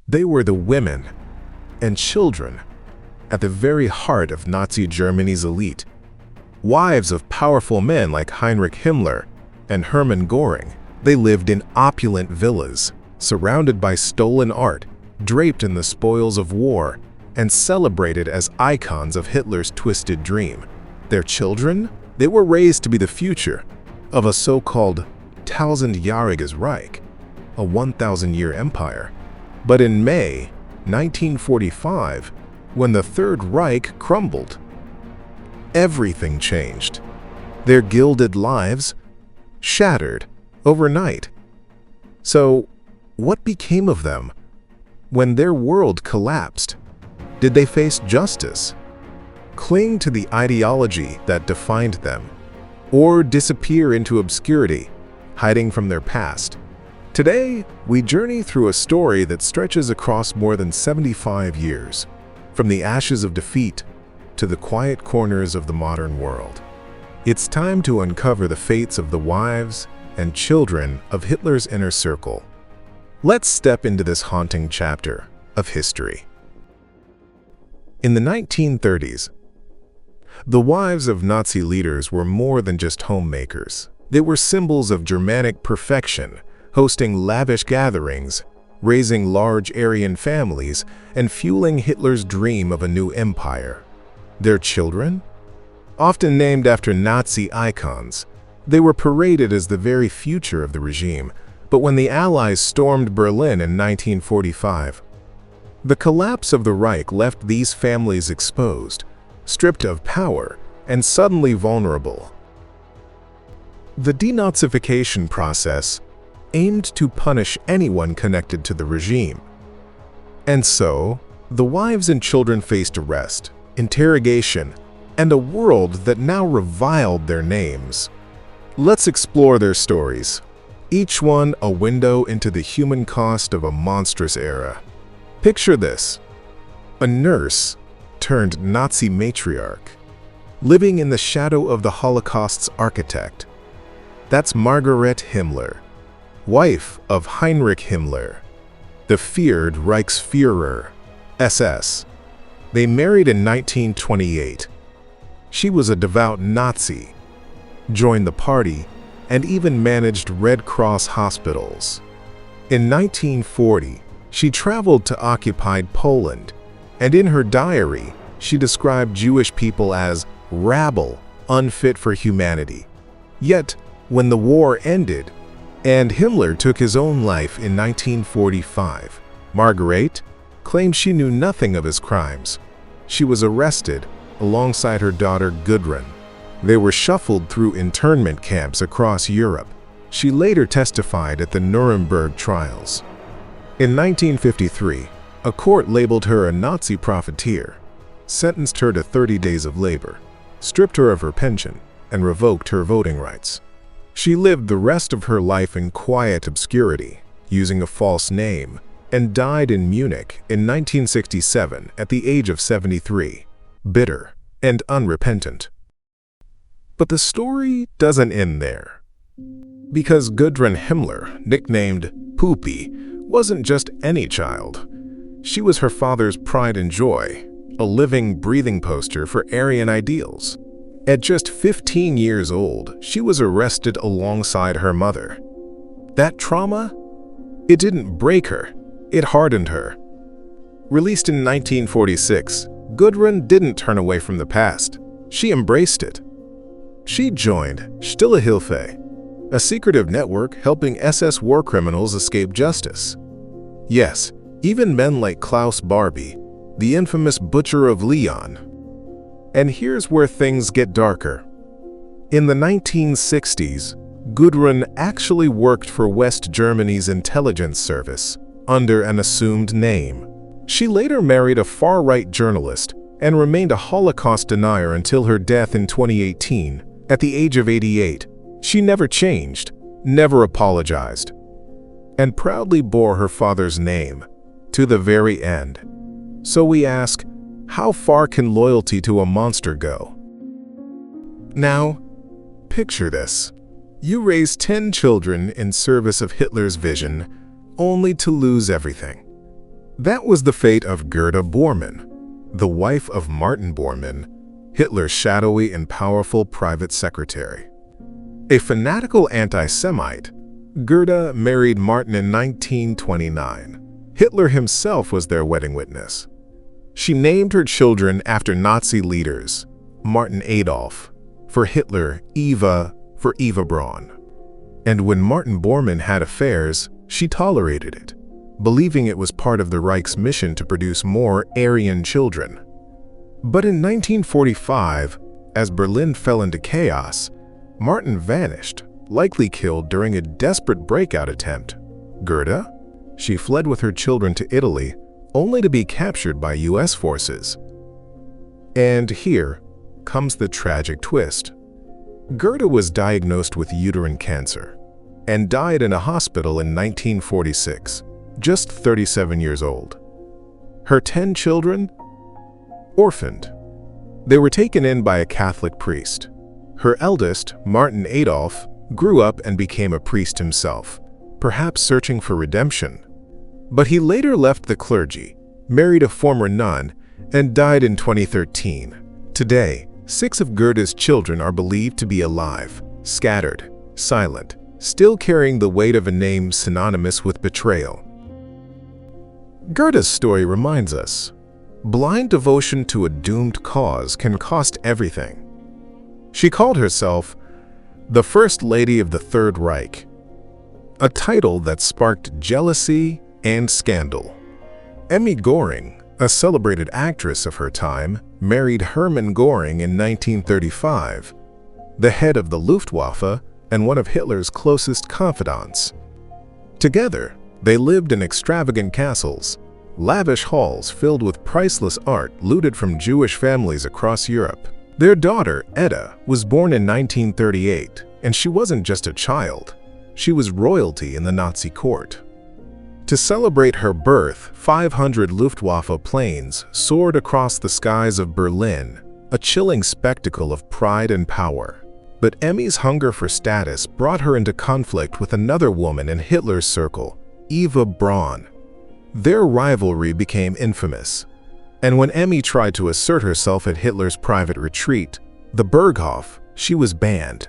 They were the women and children at the very heart of Nazi Germany's elite. Wives of powerful men like Heinrich Himmler and Hermann Göring, they lived in opulent villas, surrounded by stolen art, draped in the spoils of war, and celebrated as icons of Hitler's twisted dream. Their children? They were raised to be the future of a so-called Tausendjähriges Reich, a 1,000-year empire. But in May 1945, when the Third Reich crumbled, everything changed. Their gilded lives shattered overnight. So, what became of them when their world collapsed? Did they face justice, cling to the ideology that defined them, or disappear into obscurity, hiding from their past? Today, we journey through a story that stretches across more than 75 years, from the ashes of defeat to the quiet corners of the modern world. It's time to uncover the fates of the wives and children of Hitler's inner circle. Let's step into this haunting chapter of history. In the 1930s, the wives of Nazi leaders were more than just homemakers. They were symbols of Germanic perfection, hosting lavish gatherings, raising large Aryan families, and fueling Hitler's dream of a new empire. Their children? Often named after Nazi icons, they were paraded as the very future of the regime. But when the Allies stormed Berlin in 1945, the collapse of the Reich left these families exposed, stripped of power, and suddenly vulnerable. The De-Nazification process aimed to punish anyone connected to the regime. And so, the wives and children faced arrest, interrogation, and a world that now reviled their names. Let's explore their stories, each one a window into the human cost of a monstrous era. Picture this: a nurse turned Nazi matriarch, living in the shadow of the Holocaust's architect. That's Margarete Himmler, wife of Heinrich Himmler, the feared Reichsführer, SS. They married in 1928. She was a devout Nazi, joined the party, and even managed Red Cross hospitals. In 1940, she traveled to occupied Poland, and in her diary, she described Jewish people as rabble, unfit for humanity. Yet, when the war ended, and Himmler took his own life in 1945, Margarete claimed she knew nothing of his crimes. She was arrested alongside her daughter Gudrun. They were shuffled through internment camps across Europe. She later testified at the Nuremberg trials. In 1953, a court labeled her a Nazi profiteer, sentenced her to 30 days of labor, stripped her of her pension, and revoked her voting rights. She lived the rest of her life in quiet obscurity, using a false name, and died in Munich in 1967 at the age of 73, bitter and unrepentant. But the story doesn't end there. Because Gudrun Himmler, nicknamed Poopy, wasn't just any child. She was her father's pride and joy, a living, breathing poster for Aryan ideals. At just 15 years old, she was arrested alongside her mother. That trauma? It didn't break her, it hardened her. Released in 1946, Gudrun didn't turn away from the past. She embraced it. She joined Stille Hilfe, a secretive network helping SS war criminals escape justice. Yes, even men like Klaus Barbie, the infamous Butcher of Leon. And here's where things get darker. In the 1960s, Gudrun actually worked for West Germany's intelligence service under an assumed name. She later married a far-right journalist and remained a Holocaust denier until her death in 2018, at the age of 88. She never changed, never apologized, and proudly bore her father's name to the very end. So we ask, how far can loyalty to a monster go? Now, picture this. You raise 10 children in service of Hitler's vision, only to lose everything. That was the fate of Gerda Bormann, the wife of Martin Bormann, Hitler's shadowy and powerful private secretary. A fanatical anti-Semite, Gerda married Martin in 1929. Hitler himself was their wedding witness. She named her children after Nazi leaders, Martin Adolf, for Hitler, Eva, for Eva Braun. And when Martin Bormann had affairs, she tolerated it, believing it was part of the Reich's mission to produce more Aryan children. But in 1945, as Berlin fell into chaos, Martin vanished, likely killed during a desperate breakout attempt. Gerda? She fled with her children to Italy, only to be captured by US forces. And here comes the tragic twist. Gerda was diagnosed with uterine cancer and died in a hospital in 1946, just 37 years old. Her 10 children? Orphaned. They were taken in by a Catholic priest. Her eldest, Martin Adolf, grew up and became a priest himself, perhaps searching for redemption. But he later left the clergy, married a former nun, and died in 2013. Today, 6 of Gerda's children are believed to be alive, scattered, silent, still carrying the weight of a name synonymous with betrayal. Gerda's story reminds us, blind devotion to a doomed cause can cost everything. She called herself the First Lady of the Third Reich, a title that sparked jealousy and scandal. Emmy Göring, a celebrated actress of her time, married Hermann Göring in 1935, the head of the Luftwaffe and one of Hitler's closest confidants. Together, they lived in extravagant castles, lavish halls filled with priceless art looted from Jewish families across Europe. Their daughter, Edda, was born in 1938, and she wasn't just a child. She was royalty in the Nazi court. To celebrate her birth, 500 Luftwaffe planes soared across the skies of Berlin, a chilling spectacle of pride and power. But Emmy's hunger for status brought her into conflict with another woman in Hitler's circle, Eva Braun. Their rivalry became infamous, and when Emmy tried to assert herself at Hitler's private retreat, the Berghof, she was banned.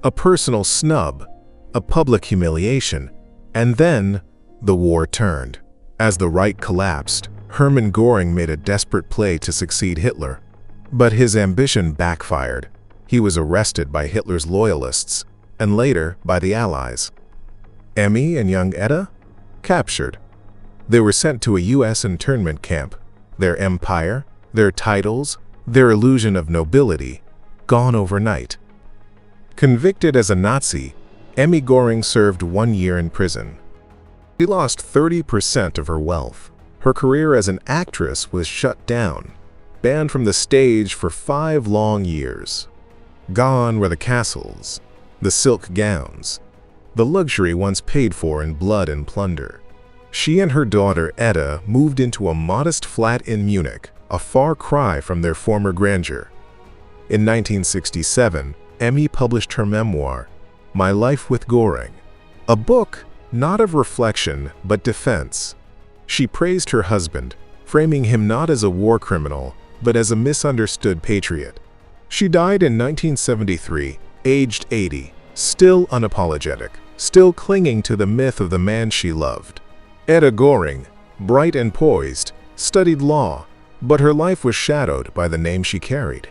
A personal snub, a public humiliation, and then the war turned. As the Reich collapsed, Hermann Göring made a desperate play to succeed Hitler. But his ambition backfired. He was arrested by Hitler's loyalists, and later by the Allies. Emmy and young Edda? Captured. They were sent to a US internment camp. Their empire, their titles, their illusion of nobility, gone overnight. Convicted as a Nazi, Emmy Göring served 1 year in prison. She lost 30% of her wealth. Her career as an actress was shut down, banned from the stage for 5 long years. Gone were the castles, the silk gowns, the luxury once paid for in blood and plunder. She and her daughter Edda moved into a modest flat in Munich, a far cry from their former grandeur. In 1967, Emmy published her memoir, My Life with Göring, a book not of reflection but defense. She praised her husband, framing him not as a war criminal but as a misunderstood patriot. She died in 1973, aged 80, still unapologetic, still clinging to the myth of the man she loved. Edda Göring, bright and poised, studied law, but her life was shadowed by the name she carried.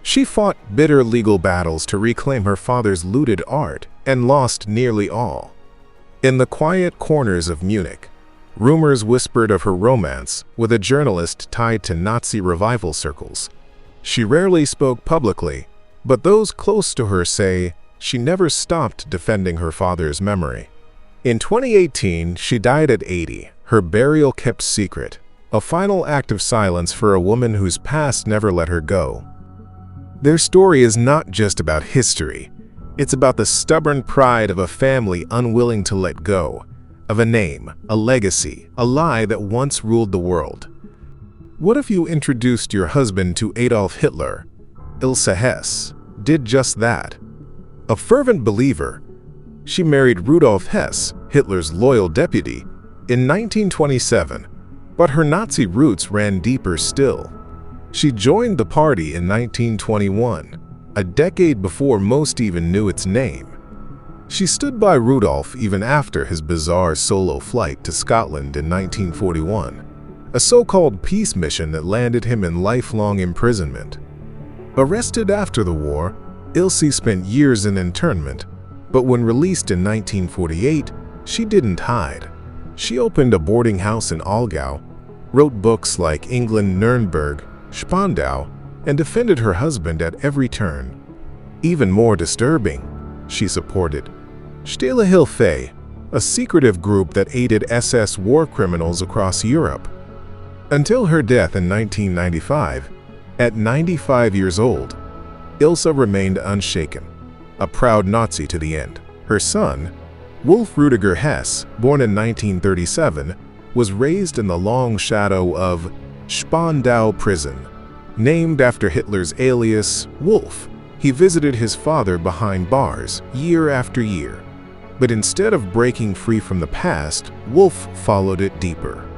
She fought bitter legal battles to reclaim her father's looted art and lost nearly all. In the quiet corners of Munich, rumors whispered of her romance with a journalist tied to Nazi revival circles. She rarely spoke publicly, but those close to her say she never stopped defending her father's memory. In 2018, she died at 80, her burial kept secret, a final act of silence for a woman whose past never let her go. Their story is not just about history. It's about the stubborn pride of a family unwilling to let go, of a name, a legacy, a lie that once ruled the world. What if you introduced your husband to Adolf Hitler? Ilse Hess did just that. A fervent believer, she married Rudolf Hess, Hitler's loyal deputy, in 1927, But her Nazi roots ran deeper still. She joined the party in 1921, a decade before most even knew its name. She stood by Rudolf even after his bizarre solo flight to Scotland in 1941, a so-called peace mission that landed him in lifelong imprisonment. Arrested after the war, Ilse spent years in internment, but when released in 1948, she didn't hide. She opened a boarding house in Aargau, wrote books like England, Nuremberg, Spandau, and defended her husband at every turn. Even more disturbing, she supported Stille Hilfe, a secretive group that aided SS war criminals across Europe. Until her death in 1995, at 95 years old, Ilse remained unshaken, a proud Nazi to the end. Her son, Wolf Rüdiger Hess, born in 1937, was raised in the long shadow of Spandau prison. Named after Hitler's alias, Wolf, he visited his father behind bars year after year. But instead of breaking free from the past, Wolf followed it deeper.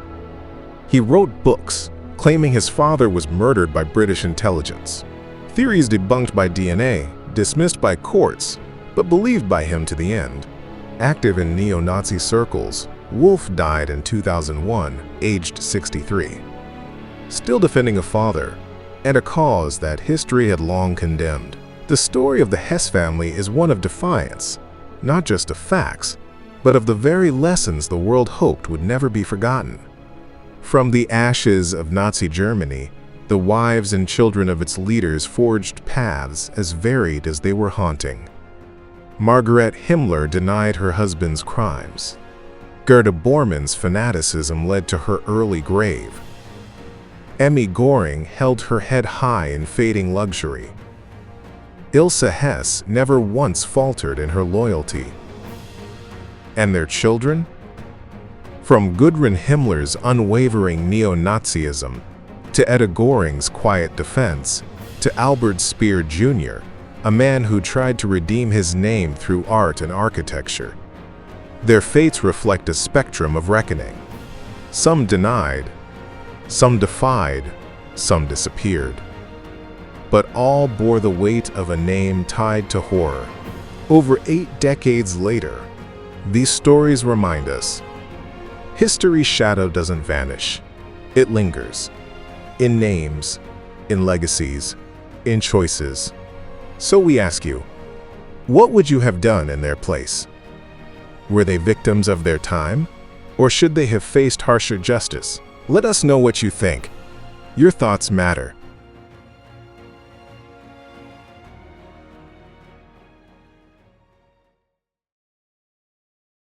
He wrote books, claiming his father was murdered by British intelligence. Theories debunked by DNA, dismissed by courts, but believed by him to the end. Active in neo-Nazi circles, Wolf died in 2001, aged 63. Still defending a father, and a cause that history had long condemned. The story of the Hess family is one of defiance, not just of facts, but of the very lessons the world hoped would never be forgotten. From the ashes of Nazi Germany, the wives and children of its leaders forged paths as varied as they were haunting. Margarete Himmler denied her husband's crimes. Gerda Bormann's fanaticism led to her early grave. Emmy Göring held her head high in fading luxury. Ilse Hess never once faltered in her loyalty. And their children? From Gudrun Himmler's unwavering neo-Nazism, to Edda Göring's quiet defense, to Albert Speer Jr., a man who tried to redeem his name through art and architecture. Their fates reflect a spectrum of reckoning. Some denied, some defied, some disappeared. But all bore the weight of a name tied to horror. Over 8 decades later, these stories remind us, history's shadow doesn't vanish. It lingers. In names, in legacies, in choices. So we ask you, what would you have done in their place? Were they victims of their time? Or should they have faced harsher justice? Let us know what you think. Your thoughts matter.